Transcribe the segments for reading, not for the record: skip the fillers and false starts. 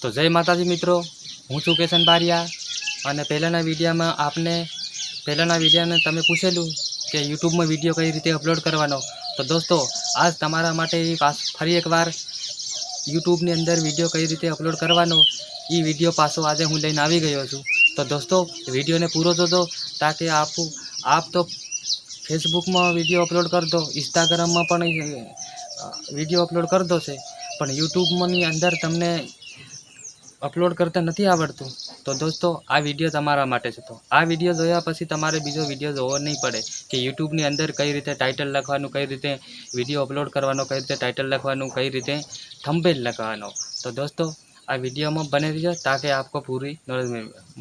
તો જય માતાજી મિત્રો, હું છું કેશન બારિયા અને પહેલાંના વિડીયાને તમે પૂછેલું કે યુટ્યુબમાં વિડીયો કઈ રીતે અપલોડ કરવાનો। તો દોસ્તો આજ તમારા માટે ફરી એકવાર યુટ્યુબની અંદર વિડીયો કઈ રીતે અપલોડ કરવાનો એ વિડીયો પાછો આજે હું લઈને આવી ગયો છું। તો દોસ્તો વિડીયોને પૂરો જોજો તાકે આપ તો ફેસબુકમાં વિડીયો અપલોડ કરી દો, ઇન્સ્ટાગ્રામમાં પણ વિડીયો અપલોડ કરી દો છે, પણ યુટ્યુબની અંદર તમને અપલોડ કરતા નથી આવડતું। તો દોસ્તો આ વિડીયો તમારા માટે છે। તો આ વિડીયો જોયા પછી તમારે બીજો વિડીયો જોવો નહીં પડે કે યુટ્યુબની અંદર કઈ રીતે ટાઇટલ લખવાનું, કઈ રીતે વિડીયો અપલોડ કરવાનો, કઈ રીતે ટાઇટલ લખવાનું, કઈ રીતે થંબનેલ લખવાનો। તો દોસ્તો આ वीडियो में बने रहिए ताकि आपको पूरी नॉलेज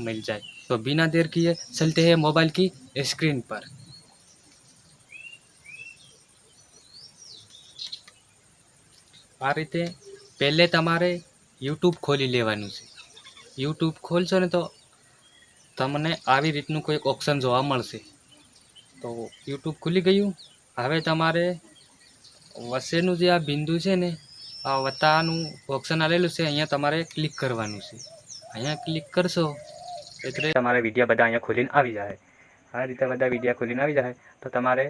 मिल जाए। तो बिना देर किए चलते हैं मोबाइल की स्क्रीन पर। आ रीते पहले तमारे यूट्यूब खोली लेवानुं छे। यूट्यूब खोलशो ने तो तमने आवी रीतनुं कोई ऑप्शन जोवा मळशे। तो यूट्यूब खुली गयुं। हवे तमारे वच्चेनुं जे आ बिंदु छे ने आ वत्तानुं ऑप्शन आलेलुं छे, अहींया तमारे क्लिक करवानुं छे। अहींया क्लिक करशो एटले तमारे विडियो बधा अहींया खोलीने आवी जाए। आ रीते बधा विडियो खोलीने आवी जाए तो तमारे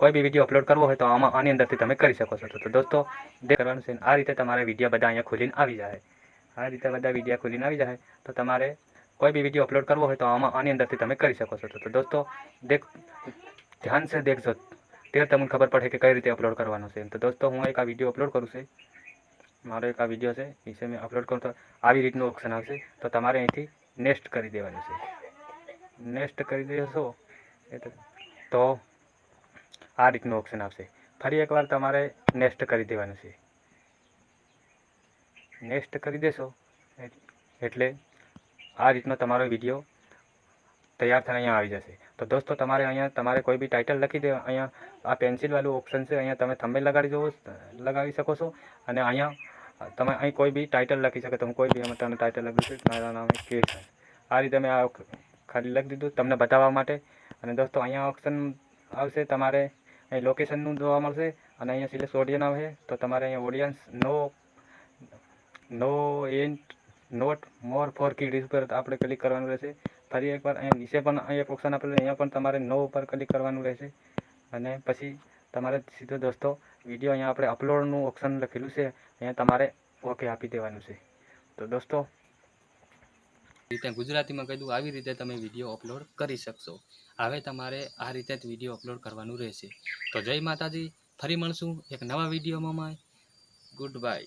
कोई भी विडियो अपलोड करवो होय तो आनी अंदरथी तमे करी शको छो। तो दोस्तों दे करवानुं छे। आ रीते तमारे विडियो बधा अहींया खोलीने आवी जाए। आ रीते बधा विडियो खोलीने आवी जाए तो तमारे कोई भी विडियो अपलोड करवो होय तो आनी अंदरथी तमे करी शको छो। तो दोस्तों ध्यान से देखजो त्यारे तमने खबर पड़े कि कई रीते अपलोड करवानुं छे। तो दोस्तों हूँ एक आ विडियो अपलोड करूँ छे। मारो एक आ विडियो है इसे मैं अपलोड करूँ तो आई रीतनु ऑप्शन आवशे। तो तमारे अहींथी नेक्स्ट करी देवानुं छे। नेक्स्ट करी देशो तो आ रीतनु ऑप्शन आवशे। फरी एक बार तमारे नेक्स्ट करी देवानुं छे। नेक्स्ट करी देशो एटले आ रीतनो तमारो विडियो तैयार थईने अहींया आवी जशे। तो दोस्तों तमारे अहींया तमारे कोई भी टाइटल लखी दे। अहींया आ पेन्सिल वालू ऑप्शन छे, अहींया तमे थंबनेल लगावी शको छो अने अहींया तमे अहीं कोई भी टाइटल लखी शको। तो कोई भी तमे टाइटल लख्युं छे, मारा नाम केश। आ रीते मैं आ खाली लखी दीधुं तमने बताववा माटे। अने दोस्तों अहींया ऑप्शन आवशे तमारे અહીં લોકેશનનું જોવા મળશે અને અહીંયા સિલેક્ટ ઓડિયન્સ આવે તો તમારે અહીંયા audience not more for kids પર આપણે ક્લિક કરવાનું રહેશે। ફરી એકવાર અહીંયા નીચે પણ એક ઓપ્શન આપેલું છે, અહીંયા પણ તમારે નો ઉપર ક્લિક કરવાનું રહેશે અને પછી તમારે સીધો દોસ્તો વિડીયો અહીંયા આપણે અપલોડનું ઓપ્શન લખેલું છે, અહીંયા તમારે ઓકે આપી દેવાનું છે। તો દોસ્તો रीते गुजराती में कहीदुं आवी रीते तमे विडियो अपलोड करी शकशो। हवे तमारे आ रीते ज विडियो अपलोड करवानुं रहेशे। तो जय माताजी, फरी मळशुं एक नवा विडियोमां। Good bye.